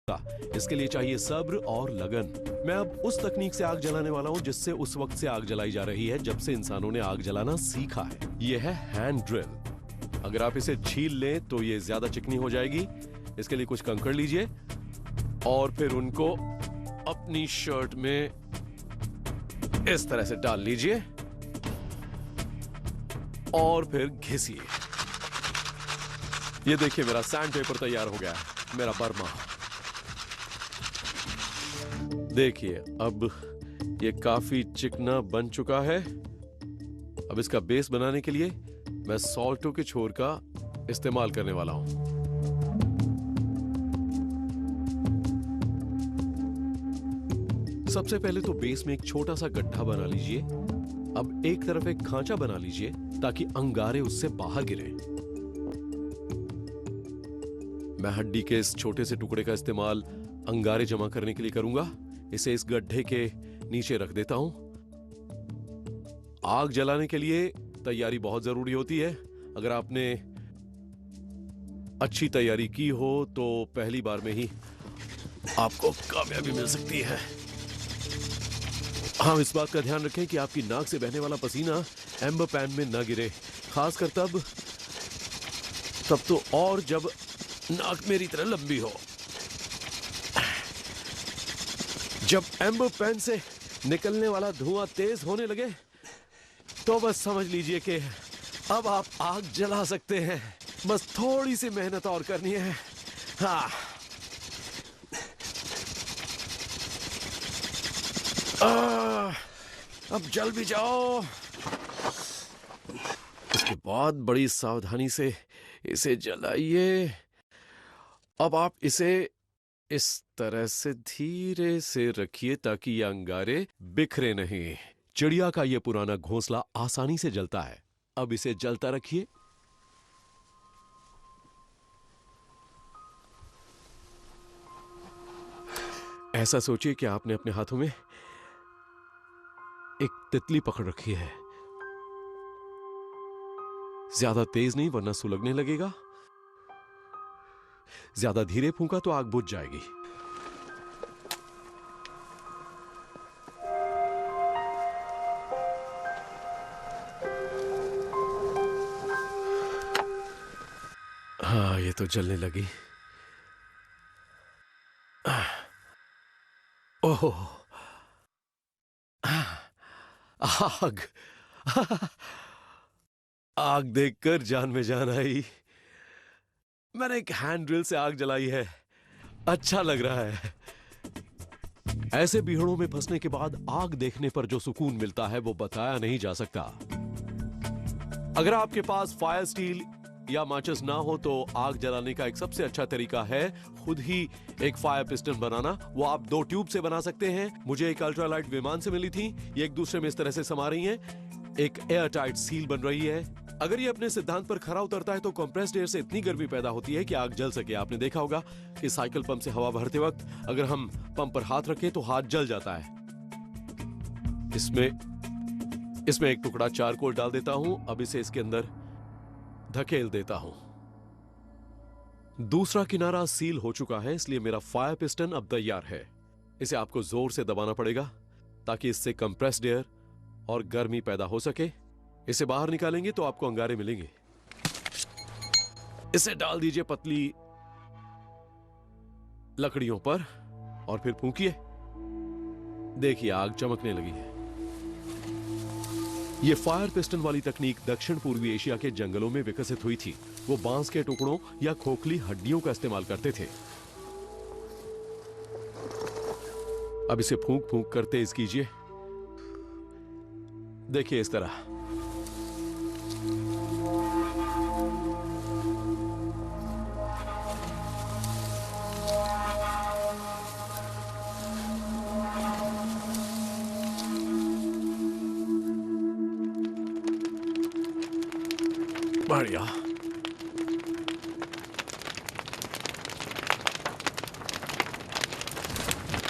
इसके लिए चाहिए सब्र और लगन। मैं अब उस तकनीक से आग जलाने वाला हूं जिससे उस वक्त से आग जलाई जा रही है जब से इंसानों ने आग जलाना सीखा है। यह है हैंड ड्रिल। अगर आप इसे छील लें तो ये ज्यादा चिकनी हो जाएगी। इसके लिए कुछ कंकड़ लीजिए और फिर उनको अपनी शर्ट में इस तरह से डाल लीजिए और फिर घिसिए। ये देखिए मेरा सैंड पेपर तैयार हो गया है, मेरा बर्मा। देखिए अब ये काफी चिकना बन चुका है। अब इसका बेस बनाने के लिए मैं सॉल्टो के छोर का इस्तेमाल करने वाला हूं। सबसे पहले तो बेस में एक छोटा सा गड्ढा बना लीजिए। अब एक तरफ एक खांचा बना लीजिए ताकि अंगारे उससे बाहर गिरे। मैं हड्डी के इस छोटे से टुकड़े का इस्तेमाल अंगारे जमा करने के लिए करूंगा। इसे इस गड्ढे के नीचे रख देता हूं। आग जलाने के लिए तैयारी बहुत जरूरी होती है। अगर आपने अच्छी तैयारी की हो तो पहली बार में ही आपको कामयाबी मिल सकती है। हाँ, इस बात का ध्यान रखें कि आपकी नाक से बहने वाला पसीना एम्बर पैन में न गिरे, खासकर तब तो और जब नाक मेरी तरह लंबी हो। जब एम्बर पैन से निकलने वाला धुआं तेज होने लगे तो बस समझ लीजिए कि अब आप आग जला सकते हैं। बस थोड़ी सी मेहनत और करनी है। हाँ, अब जल भी जाओ। इसके बाद बड़ी सावधानी से इसे जलाइए। अब आप इसे इस तरह से धीरे से रखिए ताकि ये अंगारे बिखरे नहीं। चिड़िया का ये पुराना घोंसला आसानी से जलता है। अब इसे जलता रखिए। ऐसा सोचिए कि आपने अपने हाथों में एक तितली पकड़ रखी है। ज्यादा तेज नहीं वरना सुलगने लगेगा। ज्यादा धीरे फूंका तो आग बुझ जाएगी। हाँ, ये तो जलने लगी। ओह, आग। आग देखकर जान में जान आई। मैंने एक हैंड ड्रिल से आग जलाई है। अच्छा लग रहा है। ऐसे बीहड़ों में फंसने के बाद आग देखने पर जो सुकून मिलता है वो बताया नहीं जा सकता। अगर आपके पास फायर स्टील या माचिस ना हो तो आग जलाने का एक सबसे अच्छा तरीका है खुद ही एक फायर पिस्टन बनाना। वो आप 2 ट्यूब से बना सकते हैं। मुझे एक अल्ट्रालाइट विमान से मिली थी। ये एक दूसरे में इस तरह से समा रही हैं। एक एयर टाइट सील बन रही है। अगर ये अपने सिद्धांत पर खरा उतरता है तो कंप्रेस्ड एयर से इतनी गर्मी पैदा होती है कि आग जल सके। आपने देखा होगा कि साइकिल पंप से हवा भरते वक्त अगर हम पंप पर हाथ रखें तो हाथ जल जाता है। इसमें एक टुकड़ा चारकोल डाल देता हूं। अब इसे इसके अंदर धकेल देता हूं। दूसरा किनारा सील हो चुका है, इसलिए मेरा फायर पिस्टन अब तैयार है। इसे आपको जोर से दबाना पड़ेगा ताकि इससे कंप्रेस्ड एयर और गर्मी पैदा हो सके। इसे बाहर निकालेंगे तो आपको अंगारे मिलेंगे। इसे डाल दीजिए पतली लकड़ियों पर और फिर फूंकिए। देखिए आग चमकने लगी है। यह फायर पिस्टन वाली तकनीक दक्षिण पूर्वी एशिया के जंगलों में विकसित हुई थी। वो बांस के टुकड़ों या खोखली हड्डियों का इस्तेमाल करते थे। अब इसे फूंक फूंक कर तेज कीजिए। देखिए इस तरह। बढ़िया।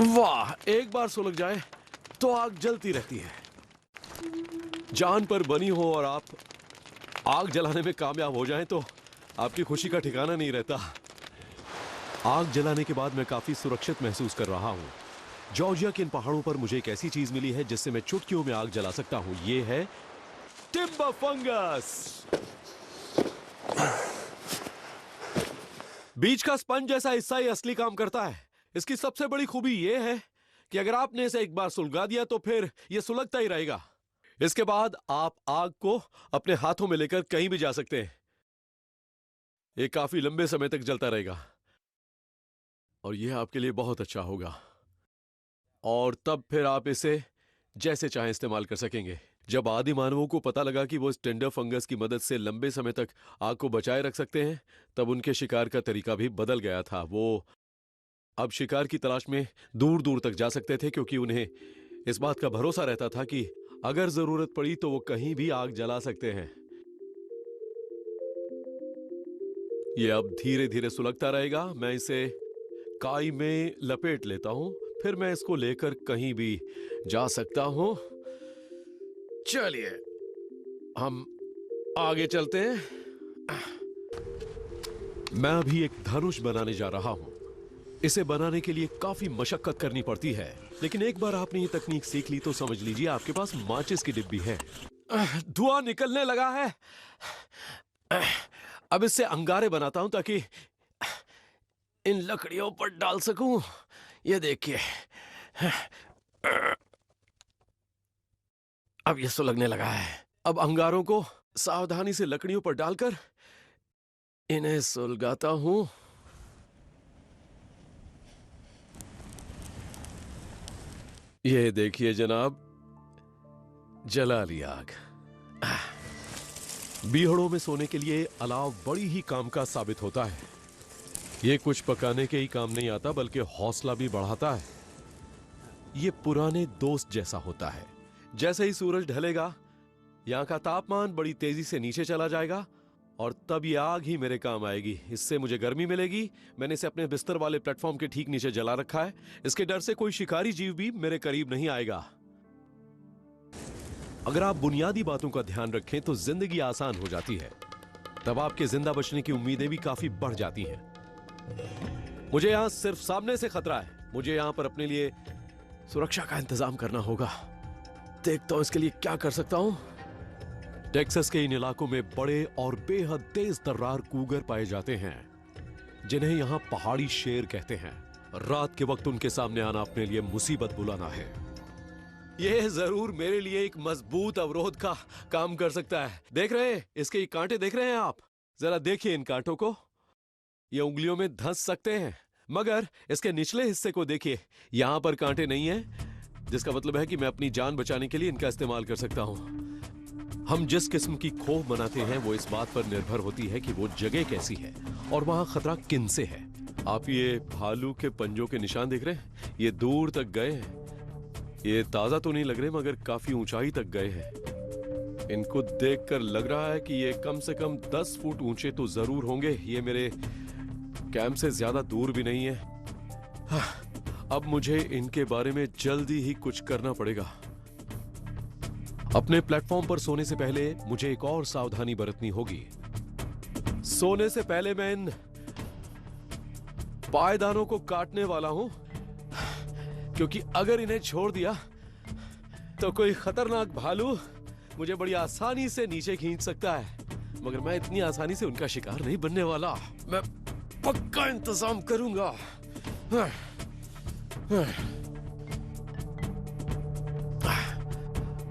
वाह, एक बार सुलग जाए तो आग जलती रहती है। जान पर बनी हो और आप आग जलाने में कामयाब हो जाएं तो आपकी खुशी का ठिकाना नहीं रहता। आग जलाने के बाद मैं काफी सुरक्षित महसूस कर रहा हूँ। जॉर्जिया के इन पहाड़ों पर मुझे एक ऐसी चीज मिली है जिससे मैं चुटकियों में आग जला सकता हूँ। ये है टिम्बर फंगस। बीच का स्पंज जैसा हिस्सा ही असली काम करता है। इसकी सबसे बड़ी खूबी यह है कि अगर आपने इसे एक बार सुलगा दिया तो फिर यह सुलगता ही रहेगा। इसके बाद आप आग को अपने हाथों में लेकर कहीं भी जा सकते हैं। यह काफी लंबे समय तक जलता रहेगा और यह आपके लिए बहुत अच्छा होगा। और तब फिर आप इसे जैसे चाहें इस्तेमाल कर सकेंगे। जब आदि मानवों को पता लगा कि वो इस टिंडर फंगस की मदद से लंबे समय तक आग को बचाए रख सकते हैं, तब उनके शिकार का तरीका भी बदल गया था। वो अब शिकार की तलाश में दूर दूर तक जा सकते थे क्योंकि उन्हें इस बात का भरोसा रहता था कि अगर जरूरत पड़ी तो वो कहीं भी आग जला सकते हैं। ये अब धीरे धीरे सुलगता रहेगा। मैं इसे काई में लपेट लेता हूं, फिर मैं इसको लेकर कहीं भी जा सकता हूं। चलिए हम आगे चलते हैं। मैं अभी एक धनुष बनाने जा रहा हूं। इसे बनाने के लिए काफी मशक्कत करनी पड़ती है, लेकिन एक बार आपने ये तकनीक सीख ली तो समझ लीजिए आपके पास माचिस की डिब्बी है। धुआं निकलने लगा है। अब इससे अंगारे बनाता हूं ताकि इन लकड़ियों पर डाल सकूं। ये देखिए, अब ये सुलगने लगा है। अब अंगारों को सावधानी से लकड़ियों पर डालकर इन्हें सुलगाता हूं। ये देखिए जनाब, जला ली आग। बीहड़ों में सोने के लिए अलाव बड़ी ही काम का साबित होता है। ये कुछ पकाने के ही काम नहीं आता बल्कि हौसला भी बढ़ाता है। ये पुराने दोस्त जैसा होता है। जैसे ही सूरज ढलेगा, यहां का तापमान बड़ी तेजी से नीचे चला जाएगा और तब ये आग ही मेरे काम आएगी। इससे मुझे गर्मी मिलेगी। मैंने इसे अपने बिस्तर वाले प्लेटफॉर्म के ठीक नीचे जला रखा है। इसके डर से कोई शिकारी जीव भी मेरे करीब नहीं आएगा। अगर आप बुनियादी बातों का ध्यान रखें तो जिंदगी आसान हो जाती है। तब आपके जिंदा बचने की उम्मीदें भी काफी बढ़ जाती हैं। मुझे यहां सिर्फ सामने से खतरा है। मुझे यहां पर अपने लिए सुरक्षा का इंतजाम करना होगा। देखता हूं इसके लिए क्या कर सकता हूं। टेक्सास के इन इलाकों में बड़े और बेहद तेज तर्रार कूगर पाए जाते हैं, जिन्हें यहां पहाड़ी शेर कहते हैं। रात के वक्त उनके सामने आना अपने लिए मुसीबत बुलाना है। यह जरूर मेरे लिए एक मजबूत अवरोध का काम कर सकता है। देख रहे हैं इसके ये कांटे, देख रहे हैं आप? जरा देखिए इन कांटों को। ये उंगलियों में धंस सकते हैं, मगर इसके निचले हिस्से को देखिए, यहां पर कांटे नहीं है, जिसका मतलब है कि मैं अपनी जान बचाने के लिए इनका इस्तेमाल कर सकता हूं। हम जिस किस्म की खोह बनाते हैं वो इस बात पर निर्भर होती है कि वो जगह कैसी है और वहां खतरा किन से है। आप ये भालू के पंजों के निशान देख रहे हैं? ये दूर तक गए हैं। ये ताजा तो नहीं लग रहे मगर काफी ऊंचाई तक गए हैं। इनको देखकर लग रहा है कि ये कम से कम 10 फुट ऊंचे तो जरूर होंगे। ये मेरे कैंप से ज्यादा दूर भी नहीं है। अब मुझे इनके बारे में जल्दी ही कुछ करना पड़ेगा। अपने प्लेटफॉर्म पर सोने से पहले मुझे एक और सावधानी बरतनी होगी। सोने से पहले मैं इन पायदानों को काटने वाला हूं, क्योंकि अगर इन्हें छोड़ दिया तो कोई खतरनाक भालू मुझे बड़ी आसानी से नीचे खींच सकता है। मगर मैं इतनी आसानी से उनका शिकार नहीं बनने वाला। मैं पक्का इंतजाम करूंगा।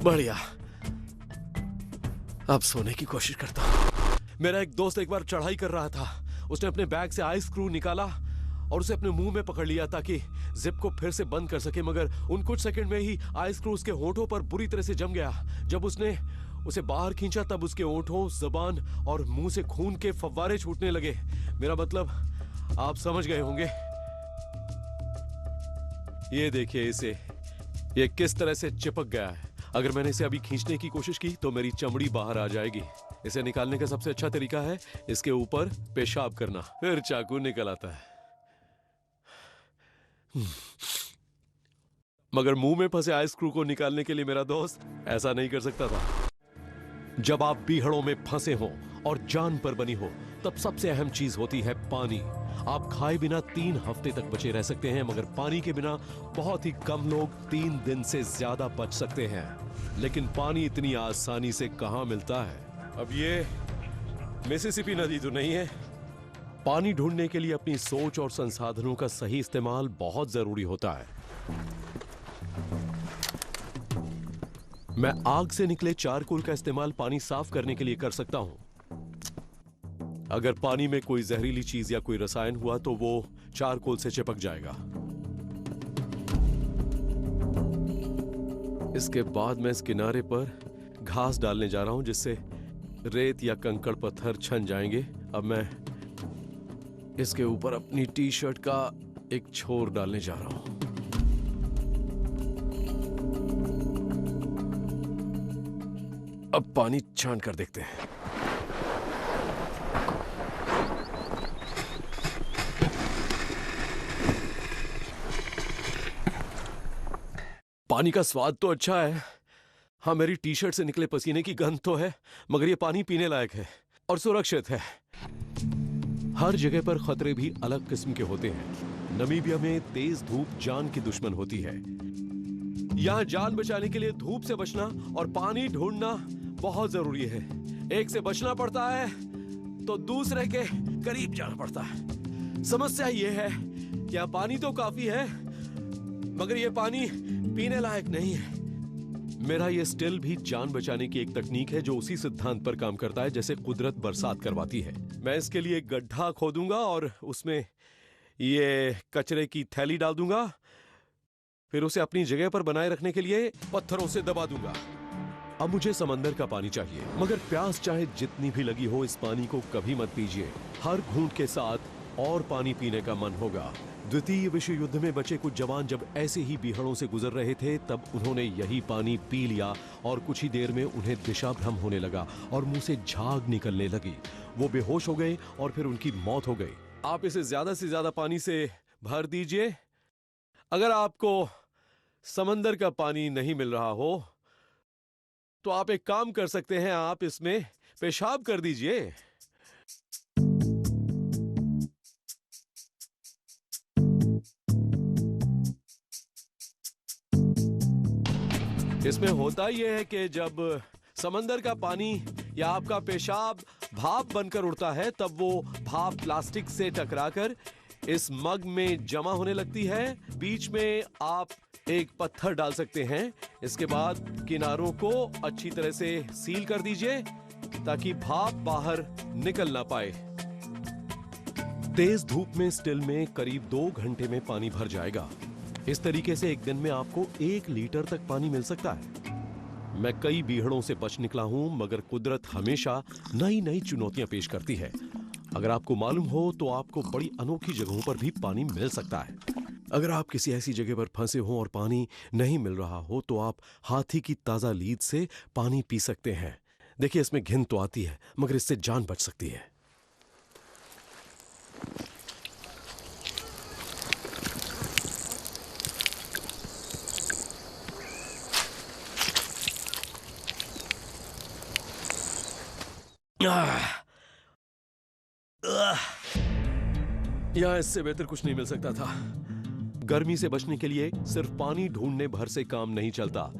बढ़िया, अब सोने की कोशिश करता हूं। मेरा एक दोस्त एक बार चढ़ाई कर रहा था। उसने अपने बैग से आइस स्क्रू निकाला और उसे अपने मुंह में पकड़ लिया ताकि जिप को फिर से बंद कर सके, मगर उन कुछ सेकंड में ही आइस स्क्रू उसके होंठों पर बुरी तरह से जम गया। जब उसने उसे बाहर खींचा तब उसके होंठों, जबान और मुंह से खून के फव्वारे छूटने लगे। मेरा मतलब आप समझ गए होंगे। ये देखिए इसे, ये किस तरह से चिपक गया है। अगर मैंने इसे अभी खींचने की कोशिश की तो मेरी चमड़ी बाहर आ जाएगी। इसे निकालने का सबसे अच्छा तरीका है इसके ऊपर पेशाब करना, फिर चाकू निकल आता है। मगर मुंह में फंसे आइस स्क्रू को निकालने के लिए मेरा दोस्त ऐसा नहीं कर सकता था। जब आप बीहड़ों में फंसे हों और जान पर बनी हो, तब सबसे अहम चीज होती है पानी। आप खाए बिना 3 हफ्ते तक बचे रह सकते हैं, मगर पानी के बिना बहुत ही कम लोग 3 दिन से ज्यादा बच सकते हैं। लेकिन पानी इतनी आसानी से कहां मिलता है? अब ये मिसिसिपी नदी तो नहीं है। पानी ढूंढने के लिए अपनी सोच और संसाधनों का सही इस्तेमाल बहुत जरूरी होता है। मैं आग से निकले चारकोल का इस्तेमाल पानी साफ करने के लिए कर सकता हूं। अगर पानी में कोई जहरीली चीज या कोई रसायन हुआ तो वो चारकोल से चिपक जाएगा। इसके बाद मैं इस किनारे पर घास डालने जा रहा हूं, जिससे रेत या कंकड़ पत्थर छन जाएंगे। अब मैं इसके ऊपर अपनी टी शर्ट का एक छोर डालने जा रहा हूं। अब पानी छान कर देखते हैं। पानी का स्वाद तो अच्छा है। हाँ, मेरी टी शर्ट से निकले पसीने की गंध तो है, मगर यह पानी पीने लायक है और सुरक्षित है। हर जगह पर खतरे भी अलग किस्म के होते हैं। नमीबिया में तेज धूप जान की दुश्मन होती है। यहाँ जान बचाने के लिए धूप से बचना और पानी ढूंढना बहुत जरूरी है। एक से बचना पड़ता है तो दूसरे के करीब जाना पड़ता है। समस्या यह है कि यहाँ पानी तो काफी है, मगर यह पानी पीने लायक नहीं है। मेरा ये स्टिल भी जान बचाने की एक तकनीक है जो उसी सिद्धांत पर काम करता है जैसे कुदरत बरसात करवाती है। मैं इसके लिए एक गड्ढा खोदूंगा और उसमें ये कचरे की थैली डाल दूंगा, फिर उसे अपनी जगह पर बनाए रखने के लिए पत्थरों से दबा दूंगा। अब मुझे समंदर का पानी चाहिए, मगर प्यास चाहे जितनी भी लगी हो, इस पानी को कभी मत पीजिए। हर घूंट के साथ और पानी पीने का मन होगा। द्वितीय विश्व युद्ध में बचे कुछ जवान जब ऐसे ही बीहड़ों से गुजर रहे थे, तब उन्होंने यही पानी पी लिया और कुछ ही देर में उन्हें दिशा भ्रम होने लगा और मुंह से झाग निकलने लगी। वो बेहोश हो गए और फिर उनकी मौत हो गई। आप इसे ज्यादा से ज्यादा पानी से भर दीजिए। अगर आपको समंदर का पानी नहीं मिल रहा हो तो आप एक काम कर सकते हैं, आप इसमें पेशाब कर दीजिए। इसमें होता यह है कि जब समंदर का पानी या आपका पेशाब भाप बनकर उड़ता है, तब वो भाप प्लास्टिक से टकराकर इस मग में जमा होने लगती है। बीच में आप एक पत्थर डाल सकते हैं। इसके बाद किनारों को अच्छी तरह से सील कर दीजिए ताकि भाप बाहर निकल ना पाए। तेज धूप में स्टिल में करीब 2 घंटे में पानी भर जाएगा। इस तरीके से एक दिन में आपको 1 लीटर तक पानी मिल सकता है। मैं कई बीहड़ों से बच निकला हूं, मगर कुदरत हमेशा नई नई चुनौतियां पेश करती है। अगर आपको मालूम हो तो आपको बड़ी अनोखी जगहों पर भी पानी मिल सकता है। अगर आप किसी ऐसी जगह पर फंसे हो और पानी नहीं मिल रहा हो तो आप हाथी की ताजा लीद से पानी पी सकते हैं। देखिए, इसमें घिन तो आती है, मगर इससे जान बच सकती है। यहां इससे बेहतर कुछ नहीं मिल सकता था। गर्मी से बचने के लिए सिर्फ पानी ढूंढने भर से काम नहीं चलता।